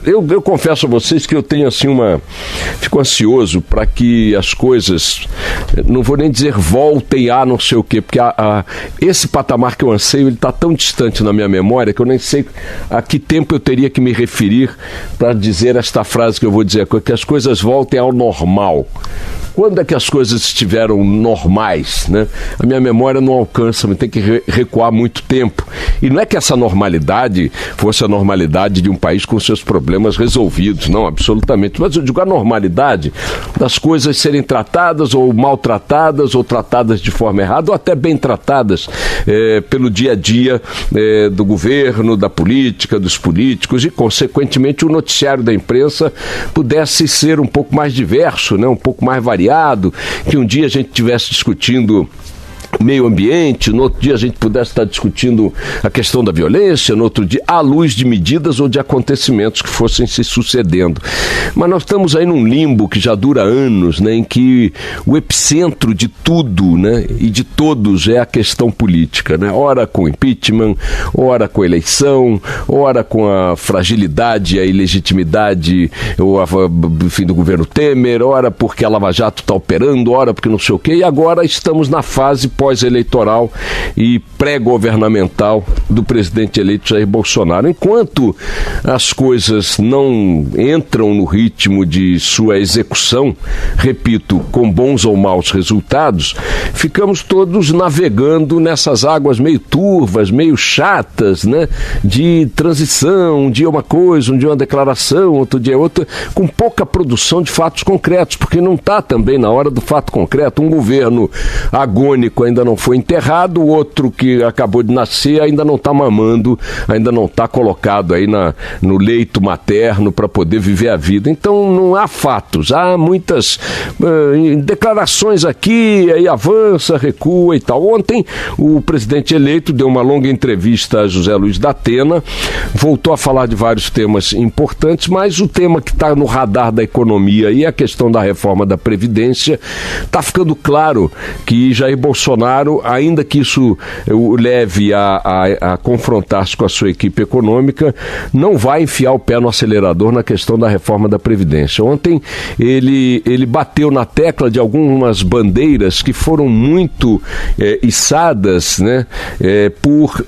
Eu confesso a vocês que eu tenho assim fico ansioso para que as coisas, não vou nem dizer voltem a não sei o quê, porque esse patamar que eu anseio, ele está tão distante na minha memória que eu nem sei a que tempo eu teria que me referir para dizer esta frase que eu vou dizer, que as coisas voltem ao normal. Quando é que as coisas estiveram normais, né? A minha memória não alcança, tem que recuar muito tempo. E não é que essa normalidade fosse a normalidade de um país com seus problemas resolvidos, não, absolutamente. Mas eu digo a normalidade das coisas serem tratadas ou maltratadas ou tratadas de forma errada ou até bem tratadas pelo dia a dia do governo, da política, dos políticos e, consequentemente, o noticiário da imprensa pudesse ser um pouco mais diverso, né? Um pouco mais variado, que um dia a gente estivesse discutindo meio ambiente, no outro dia a gente pudesse estar discutindo a questão da violência, no outro dia à luz de medidas ou de acontecimentos que fossem se sucedendo. Mas nós estamos aí num limbo que já dura anos, né, em que o epicentro de tudo, né, e de todos é a questão política, né? Ora com impeachment, ora com eleição, ora com a fragilidade, a ilegitimidade enfim, do governo Temer, ora porque a Lava Jato está operando, ora porque não sei o quê, e agora estamos na fase pós-eleitoral e pré-governamental do presidente eleito Jair Bolsonaro. Enquanto as coisas não entram no ritmo de sua execução, repito, com bons ou maus resultados, ficamos todos navegando nessas águas meio turvas, meio chatas, né? De transição, um dia uma coisa, um dia uma declaração, outro dia outra, com pouca produção de fatos concretos, porque não está também na hora do fato concreto. Um governo agônico ainda não foi enterrado, o outro que acabou de nascer ainda não está mamando, ainda não está colocado aí no leito materno para poder viver a vida. Então não há fatos, há muitas declarações aqui, aí avança, recua e tal. Ontem o presidente eleito deu uma longa entrevista a José Luiz da Atena, voltou a falar de vários temas importantes, mas o tema que está no radar da economia e a questão da reforma da Previdência, está ficando claro que Jair Bolsonaro, ainda que isso o leve a confrontar-se com a sua equipe econômica, não vai enfiar o pé no acelerador na questão da reforma da Previdência. Ontem ele bateu na tecla de algumas bandeiras que foram muito içadas, né, por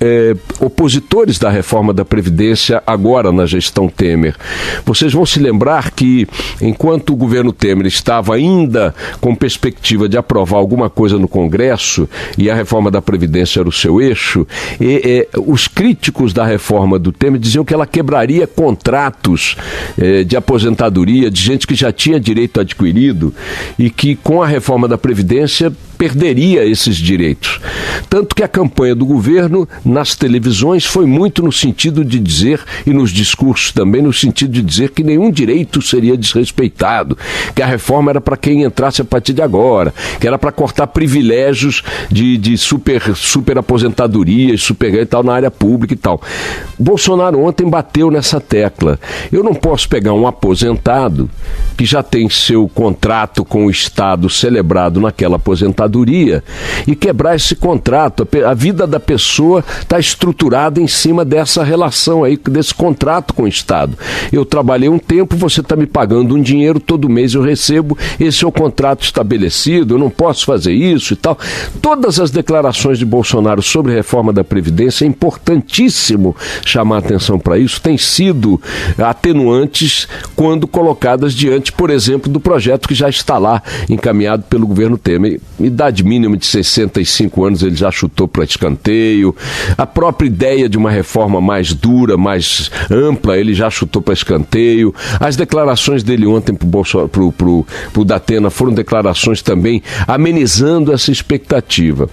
opositores da reforma da Previdência agora na gestão Temer. Vocês vão se lembrar que enquanto o governo Temer estava ainda com perspectiva de aprovar alguma coisa no Congresso e a reforma da Previdência era o seu eixo, os críticos da reforma do Temer diziam que ela quebraria contratos de aposentadoria de gente que já tinha direito adquirido e que com a reforma da Previdência perderia esses direitos. Tanto que a campanha do governo nas televisões foi muito no sentido de dizer, e nos discursos também, no sentido de dizer que nenhum direito seria desrespeitado, que a reforma era para quem entrasse a partir de agora, que era para cortar privilégios de super aposentadorias, super e tal, na área pública e tal. Bolsonaro ontem bateu nessa tecla. Eu não posso pegar um aposentado que já tem seu contrato com o Estado celebrado naquela aposentadoria e quebrar esse contrato. A vida da pessoa está estruturada em cima dessa relação aí, desse contrato com o Estado. Eu trabalhei um tempo, você está me pagando um dinheiro, todo mês eu recebo, esse é o contrato estabelecido, eu não posso fazer isso e tal. Todas as declarações de Bolsonaro sobre a reforma da Previdência, é importantíssimo chamar atenção para isso, têm sido atenuantes quando colocadas diante, por exemplo, do projeto que já está lá, encaminhado pelo governo Temer. Idade mínima de 65 anos ele já chutou para escanteio. A própria ideia de uma reforma mais dura, mais ampla, ele já chutou para escanteio. As declarações dele ontem pro Datena foram declarações também amenizando essa expectativa.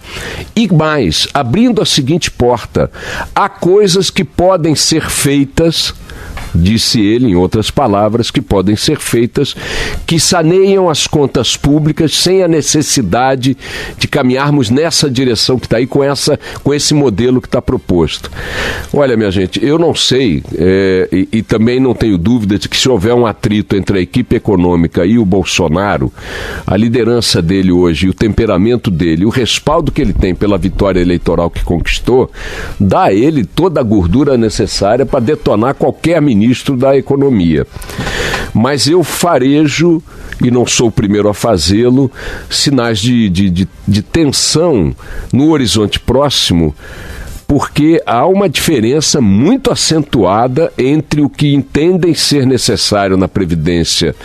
E mais, abrindo a seguinte porta: há coisas que podem ser feitas, disse ele, em outras palavras, que podem ser feitas, que saneiam as contas públicas sem a necessidade de caminharmos nessa direção que está aí, com esse modelo que está proposto. Olha, minha gente, eu não sei, e também não tenho dúvida de que se houver um atrito entre a equipe econômica e o Bolsonaro, a liderança dele hoje, o temperamento dele, o respaldo que ele tem pela vitória eleitoral que conquistou, dá a ele toda a gordura necessária para detonar qualquer ministro ministro da Economia. Mas eu farejo, e não sou o primeiro a fazê-lo, sinais de tensão no horizonte próximo, porque há uma diferença muito acentuada entre o que entendem ser necessário na Previdência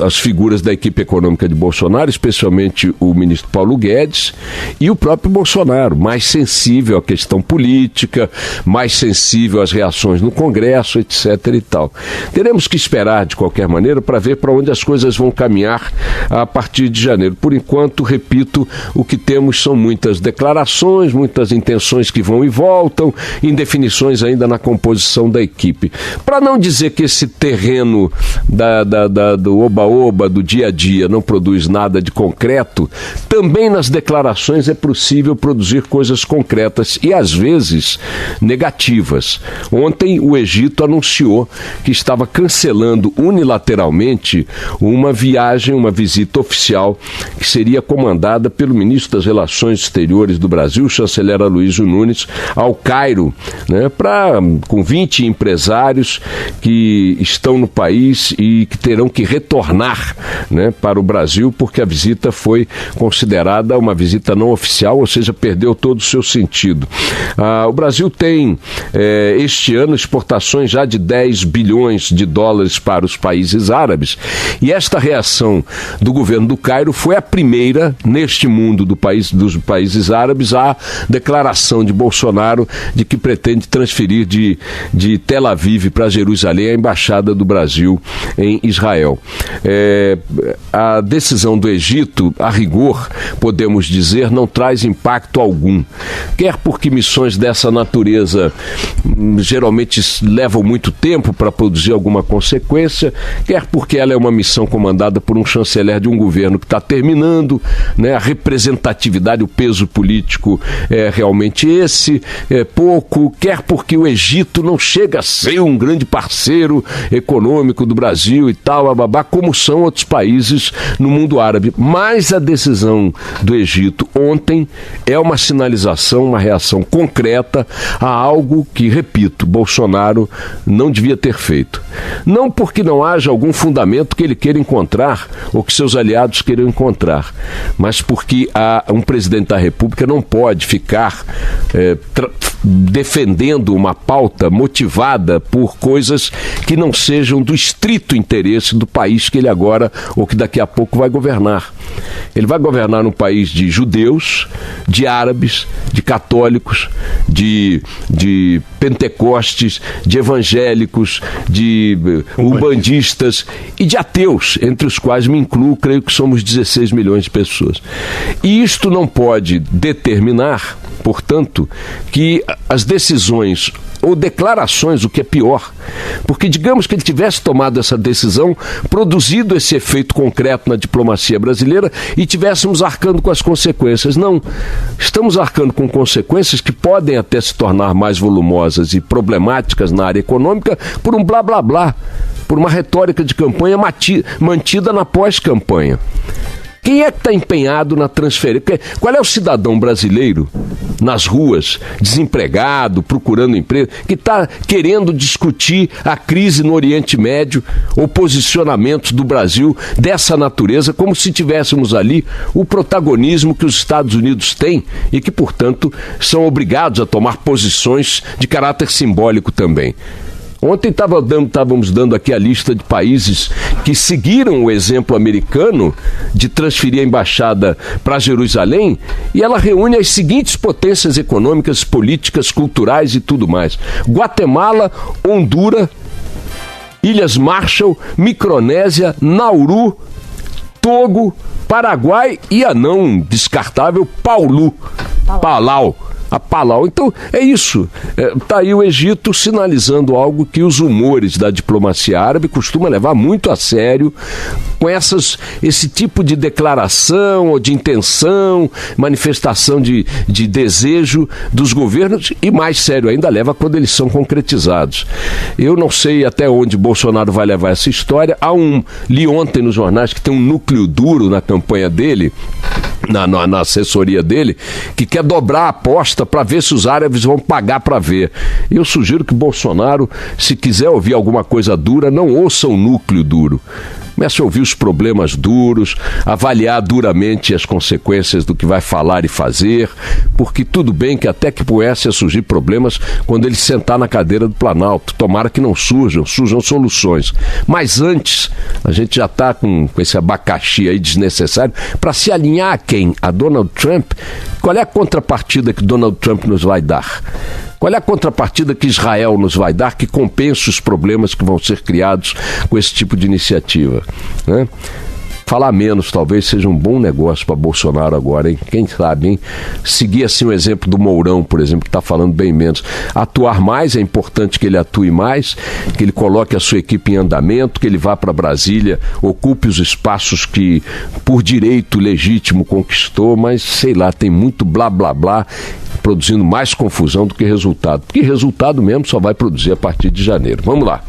as figuras da equipe econômica de Bolsonaro, especialmente o ministro Paulo Guedes, e o próprio Bolsonaro, mais sensível à questão política, mais sensível às reações no Congresso, etc. e tal. Teremos que esperar, de qualquer maneira, para ver para onde as coisas vão caminhar a partir de janeiro. Por enquanto, repito, o que temos são muitas declarações, muitas intenções que vão e voltam, indefinições ainda na composição da equipe. Para não dizer que esse terreno do oba-oba, do dia a dia, não produz nada de concreto, também nas declarações é possível produzir coisas concretas e, às vezes, negativas. Ontem, o Egito anunciou que estava cancelando unilateralmente uma visita oficial que seria comandada pelo ministro das Relações Exteriores do Brasil, o chanceler Aloysio Nunes, ao Cairo, né, com 20 empresários que estão no país e que terão que retornar, né, para o Brasil, porque a visita foi considerada uma visita não oficial, ou seja, perdeu todo o seu sentido. O Brasil tem, este ano, exportações já de 10 bilhões de dólares para os países árabes, e esta reação do governo do Cairo foi a primeira neste mundo dos países árabes à declaração de Bolsonaro de que pretende transferir de Tel Aviv para Jerusalém a embaixada do Brasil em Israel. A decisão do Egito, a rigor, podemos dizer, não traz impacto algum. Quer porque missões dessa natureza geralmente levam muito tempo para produzir alguma consequência, quer porque ela é uma missão comandada por um chanceler de um governo que está terminando, né? A representatividade, o peso político é realmente esse, pouco, quer porque o Egito não chega a ser um grande parceiro econômico do Brasil e tal, como são outros países no mundo árabe. Mas a decisão do Egito ontem é uma sinalização, uma reação concreta a algo que, repito, Bolsonaro não devia ter feito. Não porque não haja algum fundamento que ele queira encontrar ou que seus aliados queiram encontrar, mas porque um presidente da República não pode ficar defendendo uma pauta motivada por coisas que não sejam do estrito interesse do país que ele agora, ou que daqui a pouco vai governar. Ele vai governar um país de judeus, de árabes, de católicos, de pentecostes, de evangélicos, de umbandistas e de ateus, entre os quais me incluo, creio que somos 16 milhões de pessoas. E isto não pode determinar, portanto, que as decisões ou declarações, o que é pior, porque digamos que ele tivesse tomado essa decisão, produzido esse efeito concreto na diplomacia brasileira e tivéssemos arcando com as consequências. Não, estamos arcando com consequências que podem até se tornar mais volumosas e problemáticas na área econômica por um blá blá blá, por uma retórica de campanha mantida na pós-campanha. Quem é que está empenhado na transferência? Qual é o cidadão brasileiro nas ruas, desempregado, procurando emprego, que está querendo discutir a crise no Oriente Médio ou posicionamentos do Brasil dessa natureza, como se tivéssemos ali o protagonismo que os Estados Unidos têm e que, portanto, são obrigados a tomar posições de caráter simbólico também. Ontem estávamos dando aqui a lista de países que seguiram o exemplo americano de transferir a embaixada para Jerusalém, e ela reúne as seguintes potências econômicas, políticas, culturais e tudo mais: Guatemala, Honduras, Ilhas Marshall, Micronésia, Nauru, Togo, Paraguai e a não descartável Palau. A Palau. Então, é isso. Está aí o Egito sinalizando algo que os humores da diplomacia árabe costumam levar muito a sério, com esse tipo de declaração ou de intenção, manifestação de desejo dos governos, e mais sério ainda leva quando eles são concretizados. Eu não sei até onde Bolsonaro vai levar essa história. Li ontem nos jornais que tem um núcleo duro na campanha dele, na assessoria dele, que quer dobrar a aposta consulta para ver se os árabes vão pagar para ver. Eu sugiro que Bolsonaro, se quiser ouvir alguma coisa dura, não ouça o núcleo duro. Comece a ouvir os problemas duros, avaliar duramente as consequências do que vai falar e fazer, porque tudo bem que até que pudesse surgir problemas quando ele sentar na cadeira do Planalto. Tomara que não surjam soluções. Mas antes, a gente já está com esse abacaxi aí desnecessário para se alinhar a quem? A Donald Trump? Qual é a contrapartida que Donald Trump nos vai dar? Qual é a contrapartida que Israel nos vai dar que compense os problemas que vão ser criados com esse tipo de iniciativa, né? Falar menos talvez seja um bom negócio para Bolsonaro agora, hein? Quem sabe, hein? Seguir assim o exemplo do Mourão, por exemplo, que está falando bem menos. Atuar mais, é importante que ele atue mais, que ele coloque a sua equipe em andamento, que ele vá para Brasília, ocupe os espaços que por direito legítimo conquistou, mas sei lá, tem muito blá blá blá, produzindo mais confusão do que resultado. Porque resultado mesmo só vai produzir a partir de janeiro. Vamos lá.